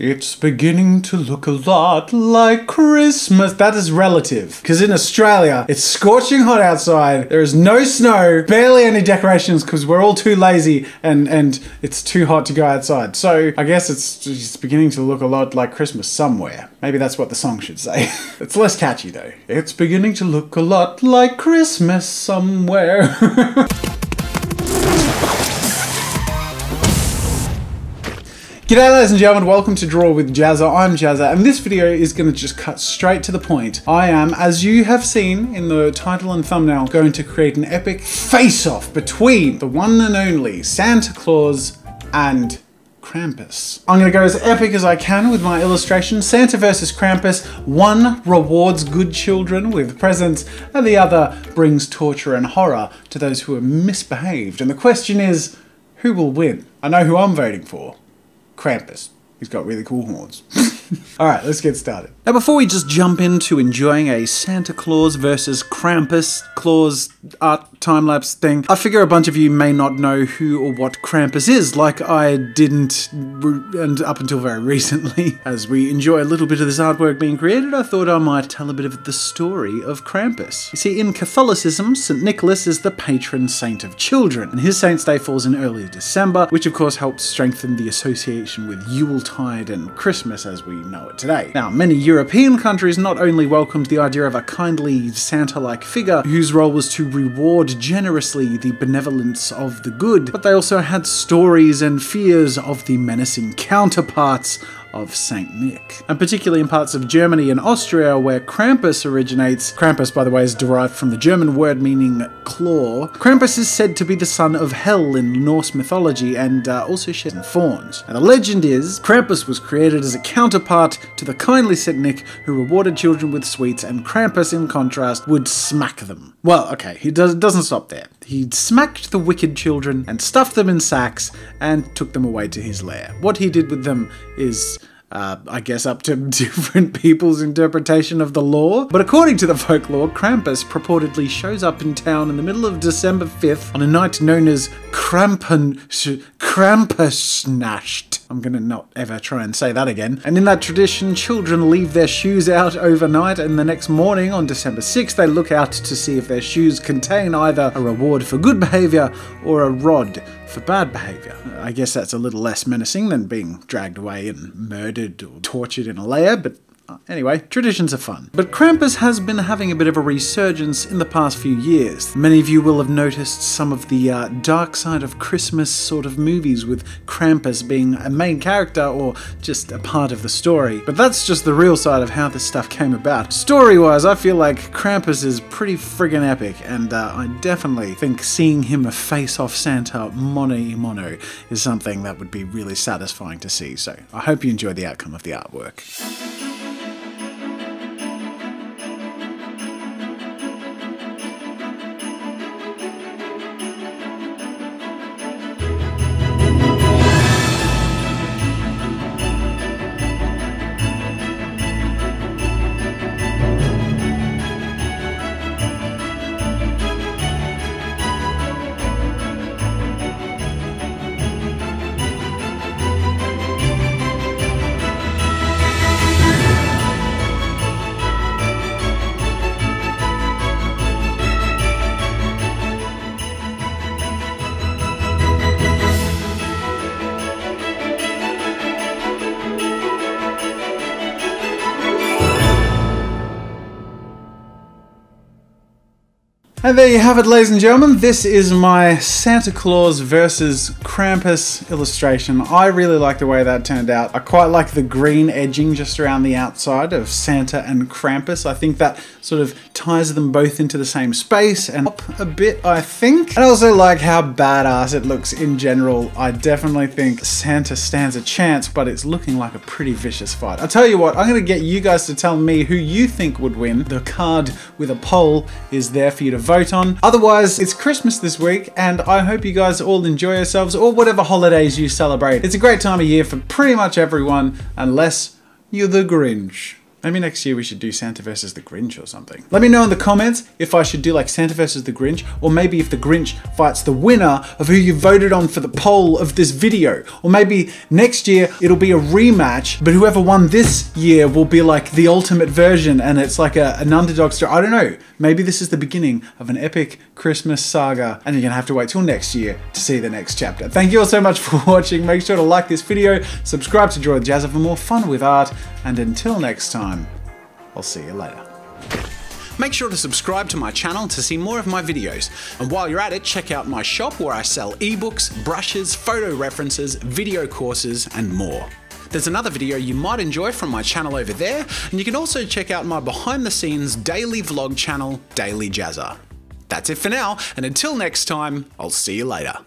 It's beginning to look a lot like Christmas. That is relative, because in Australia, it's scorching hot outside. There is no snow, barely any decorations because we're all too lazy and it's too hot to go outside. So I guess it's beginning to look a lot like Christmas somewhere. Maybe that's what the song should say. It's less catchy though. It's beginning to look a lot like Christmas somewhere. G'day ladies and gentlemen, welcome to Draw with Jazza. I'm Jazza, and this video is going to just cut straight to the point. I am, as you have seen in the title and thumbnail, going to create an epic face-off between the one and only Santa Claus and Krampus. I'm going to go as epic as I can with my illustration. Santa versus Krampus. One rewards good children with presents, and the other brings torture and horror to those who are misbehaved. And the question is, who will win? I know who I'm voting for. Krampus. He's got really cool horns. Alright, let's get started. Now before we just jump into enjoying a Santa Claus versus Krampus Claus art time-lapse thing, I figure a bunch of you may not know who or what Krampus is, like I didn't, and up until very recently. As we enjoy a little bit of this artwork being created, I thought I might tell a bit of the story of Krampus. You see, in Catholicism, St. Nicholas is the patron saint of children, and his saint's day falls in early December, which of course helps strengthen the association with Yuletide and Christmas as we know it today. Now, many European countries not only welcomed the idea of a kindly Santa-like figure whose role was to reward generously the benevolence of the good, but they also had stories and fears of the menacing counterparts of Saint Nick. And particularly in parts of Germany and Austria where Krampus originates. Krampus, by the way, is derived from the German word meaning claw. Krampus is said to be the son of Hel in Norse mythology and also sheds thorns. And the legend is, Krampus was created as a counterpart to the kindly Saint Nick who rewarded children with sweets, and Krampus, in contrast, would smack them. Well, okay, he doesn't stop there. He smacked the wicked children and stuffed them in sacks and took them away to his lair. What he did with them is, I guess, up to different people's interpretation of the law. But according to the folklore, Krampus purportedly shows up in town in the middle of December 5th on a night known as Krampusnacht. I'm gonna not ever try and say that again. And in that tradition, children leave their shoes out overnight, and the next morning on December 6th, they look out to see if their shoes contain either a reward for good behavior or a rod for bad behavior. I guess that's a little less menacing than being dragged away and murdered or tortured in a lair, but anyway, traditions are fun. But Krampus has been having a bit of a resurgence in the past few years. Many of you will have noticed some of the dark side of Christmas sort of movies with Krampus being a main character or just a part of the story. But that's just the real side of how this stuff came about. Story-wise, I feel like Krampus is pretty friggin' epic, and I definitely think seeing him face off Santa mono a mono is something that would be really satisfying to see. So I hope you enjoy the outcome of the artwork. And there you have it, ladies and gentlemen. This is my Santa Claus versus Krampus illustration. I really like the way that turned out. I quite like the green edging just around the outside of Santa and Krampus. I think that sort of ties them both into the same space and up a bit, I think. And I also like how badass it looks in general. I definitely think Santa stands a chance, but it's looking like a pretty vicious fight. I'll tell you what, I'm going to get you guys to tell me who you think would win. The card with a poll is there for you to vote on. Otherwise, it's Christmas this week, and I hope you guys all enjoy yourselves, or whatever holidays you celebrate. It's a great time of year for pretty much everyone, unless you're the Grinch. Maybe next year we should do Santa versus the Grinch or something. Let me know in the comments if I should do like Santa versus the Grinch, or maybe if the Grinch fights the winner of who you voted on for the poll of this video. Or maybe next year it'll be a rematch, but whoever won this year will be like the ultimate version and it's like an underdog story. I don't know. Maybe this is the beginning of an epic Christmas saga and you're gonna have to wait till next year to see the next chapter. Thank you all so much for watching. Make sure to like this video, subscribe to Draw with Jazza for more fun with art, and until next time, I'll see you later. Make sure to subscribe to my channel to see more of my videos. And while you're at it, check out my shop where I sell ebooks, brushes, photo references, video courses, and more. There's another video you might enjoy from my channel over there, and you can also check out my behind the scenes daily vlog channel, Daily Jazza. That's it for now, and until next time, I'll see you later.